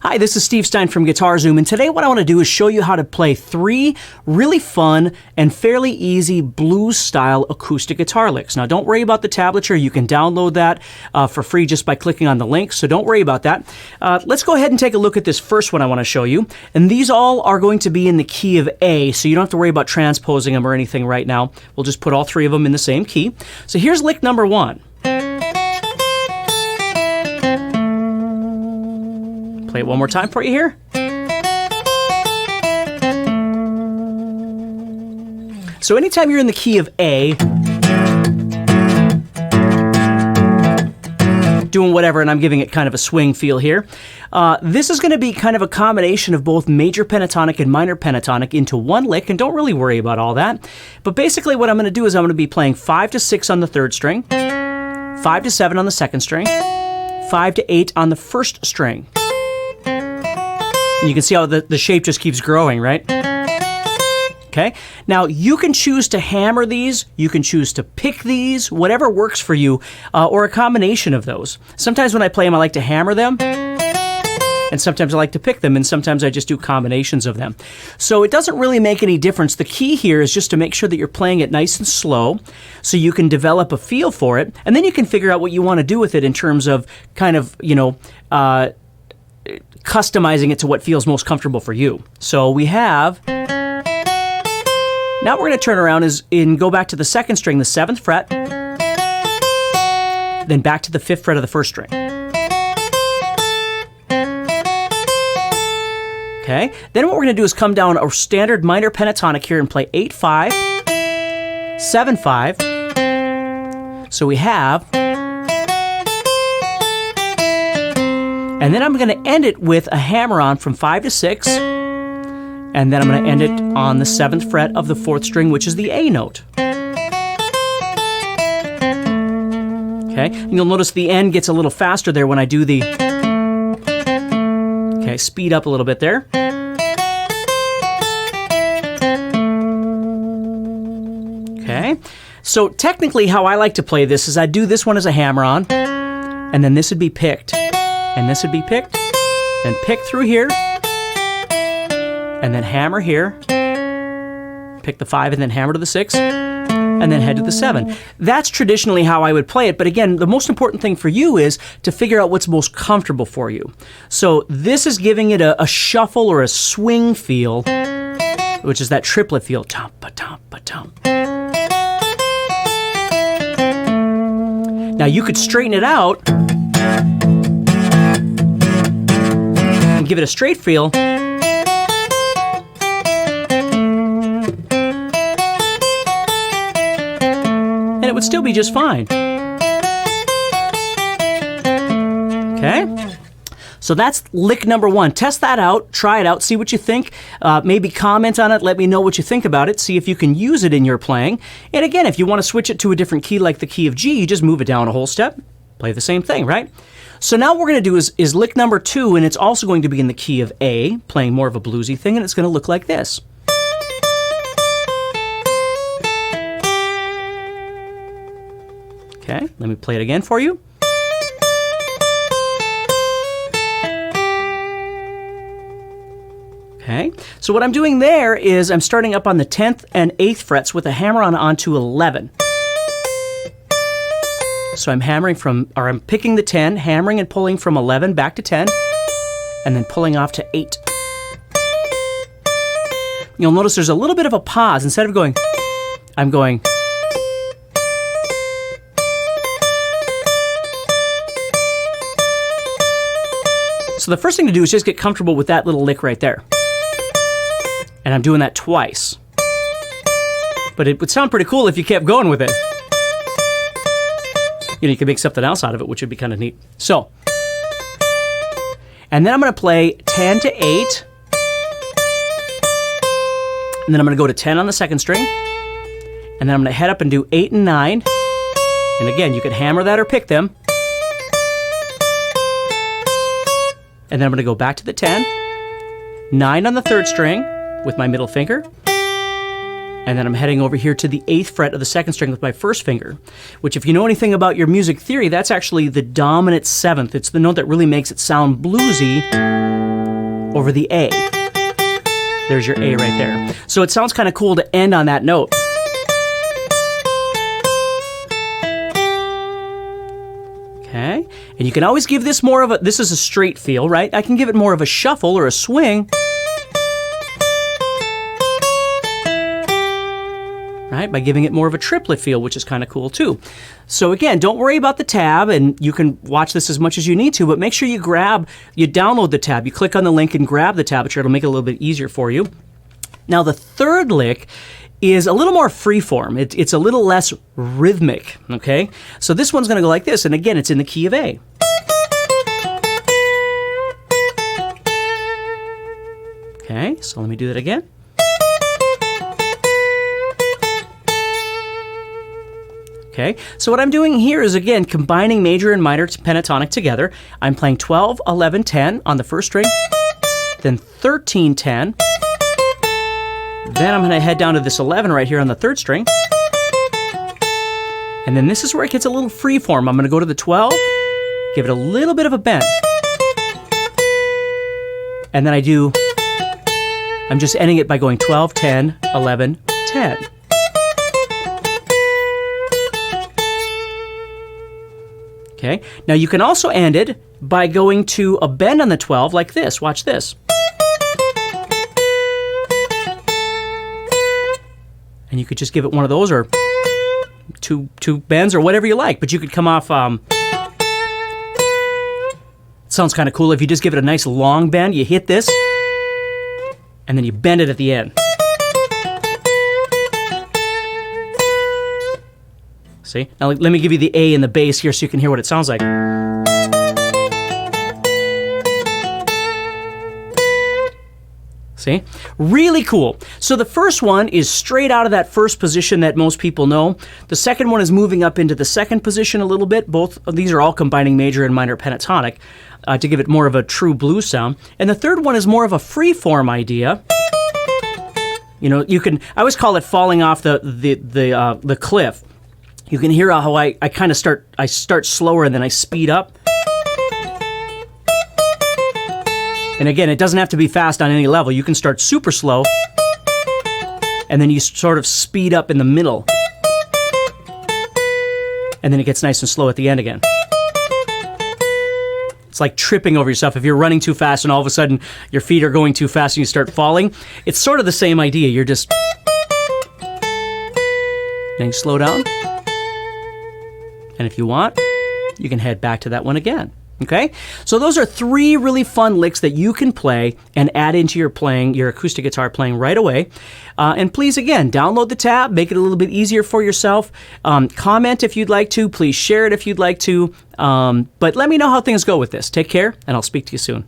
Hi, this is Steve Stine from Guitar Zoom, and today what I want to do is show you how to play 3 really fun and fairly easy blues-style acoustic guitar licks. Now, don't worry about the tablature. You can download that for free just by clicking on the link, so don't worry about that. Let's go ahead and take a look at this first one I want to show you, and these all are going to be in the key of A, so you don't have to worry about transposing them or anything right now. We'll just put all 3 of them in the same key. So here's lick number 1. Play it one more time for you here. So anytime you're in the key of A, doing whatever, and I'm giving it kind of a swing feel here, this is going to be kind of a combination of both major pentatonic and minor pentatonic into one lick, and don't really worry about all that. But basically what I'm going to do is I'm going to be playing 5 to 6 on the 3rd string, 5 to 7 on the 2nd string, 5 to 8 on the 1st string. And you can see how the shape just keeps growing, right? Okay. Now, you can choose to hammer these, you can choose to pick these, whatever works for you, or a combination of those. Sometimes when I play them, I like to hammer them, and sometimes I like to pick them, and sometimes I just do combinations of them. So it doesn't really make any difference. The key here is just to make sure that you're playing it nice and slow so you can develop a feel for it, and then you can figure out what you want to do with it in terms of kind of, customizing it to what feels most comfortable for you. So we have, now we're going to turn around and go back to the 2nd string, the 7th fret, then back to the 5th fret of the 1st string. Okay, then what we're going to do is come down a standard minor pentatonic here and play 8-5, 7-5. So we have, and then I'm going to end it with a hammer-on from 5 to 6, and then I'm going to end it on the 7th fret of the 4th string, which is the A note. Okay, and you'll notice the end gets a little faster there when I do the, okay, speed up a little bit there. Okay, so technically how I like to play this is I do this one as a hammer-on, and then this would be picked. And this would be picked, and pick through here, and then hammer here, pick the 5 and then hammer to the 6, and then head to the 7. That's traditionally how I would play it, but again, the most important thing for you is to figure out what's most comfortable for you. So this is giving it a shuffle or a swing feel, which is that triplet feel. Tump-a-tump-a-tump. Now you could straighten it out, give it a straight feel, and it would still be just fine. Okay? So that's lick number 1. Test that out, try it out, see what you think. Maybe comment on it, let me know what you think about it, see if you can use it in your playing. And again, if you want to switch it to a different key like the key of G, you just move it down a whole step, play the same thing, right? So now what we're going to do is lick number 2, and it's also going to be in the key of A, playing more of a bluesy thing, and it's going to look like this. Okay, let me play it again for you. Okay, so what I'm doing there is I'm starting up on the 10th and 8th frets with a hammer-on onto 11. So I'm I'm picking the 10, hammering and pulling from 11 back to 10, and then pulling off to 8. You'll notice there's a little bit of a pause. Instead of going, I'm going. So the first thing to do is just get comfortable with that little lick right there. And I'm doing that twice. But it would sound pretty cool if you kept going with it. You can make something else out of it, which would be kind of neat. So, and then I'm going to play 10 to 8. And then I'm going to go to 10 on the 2nd string. And then I'm going to head up and do 8 and 9. And again, you can hammer that or pick them. And then I'm going to go back to the 10. 9 on the 3rd string with my middle finger. And then I'm heading over here to the 8th fret of the 2nd string with my 1st finger, which if you know anything about your music theory, that's actually the dominant 7th. It's the note that really makes it sound bluesy over the A. There's your A right there. So it sounds kind of cool to end on that note. Okay, and you can always give this more of a, this is a straight feel, right? I can give it more of a shuffle or a swing. Right, by giving it more of a triplet feel, which is kind of cool too. So again, don't worry about the tab, and you can watch this as much as you need to, but make sure you download the tab. You click on the link and grab the tablature. It'll make it a little bit easier for you. Now the third lick is a little more freeform. It's a little less rhythmic, okay? So this one's gonna go like this, and again, it's in the key of A. Okay, so let me do that again. Okay, so what I'm doing here is, again, combining major and minor pentatonic together. I'm playing 12, 11, 10 on the first string, then 13, 10. Then I'm going to head down to this 11 right here on the third string. And then this is where it gets a little free form. I'm going to go to the 12, give it a little bit of a bend. And then I'm just ending it by going 12, 10, 11, 10. Okay, now you can also end it by going to a bend on the 12 like this. Watch this. And you could just give it one of those, or two bends, or whatever you like, but you could come off, it sounds kind of cool if you just give it a nice long bend. You hit this, and then you bend it at the end. See? Now let me give you the A and the bass here so you can hear what it sounds like. See? Really cool. So the first one is straight out of that first position that most people know. The second one is moving up into the second position a little bit. Both of these are all combining major and minor pentatonic to give it more of a true blues sound. And the third one is more of a free form idea. You know, I always call it falling off the cliff. You can hear how I kind of start slower and then I speed up. And again, it doesn't have to be fast on any level. You can start super slow, and then you sort of speed up in the middle. And then it gets nice and slow at the end again. It's like tripping over yourself. If you're running too fast and all of a sudden your feet are going too fast and you start falling, it's sort of the same idea. You're just... Then you slow down. And if you want, you can head back to that one again. Okay? So those are 3 really fun licks that you can play and add into your playing, your acoustic guitar playing right away. And please, again, download the tab, make it a little bit easier for yourself. Comment if you'd like to. Please share it if you'd like to. But let me know how things go with this. Take care, and I'll speak to you soon.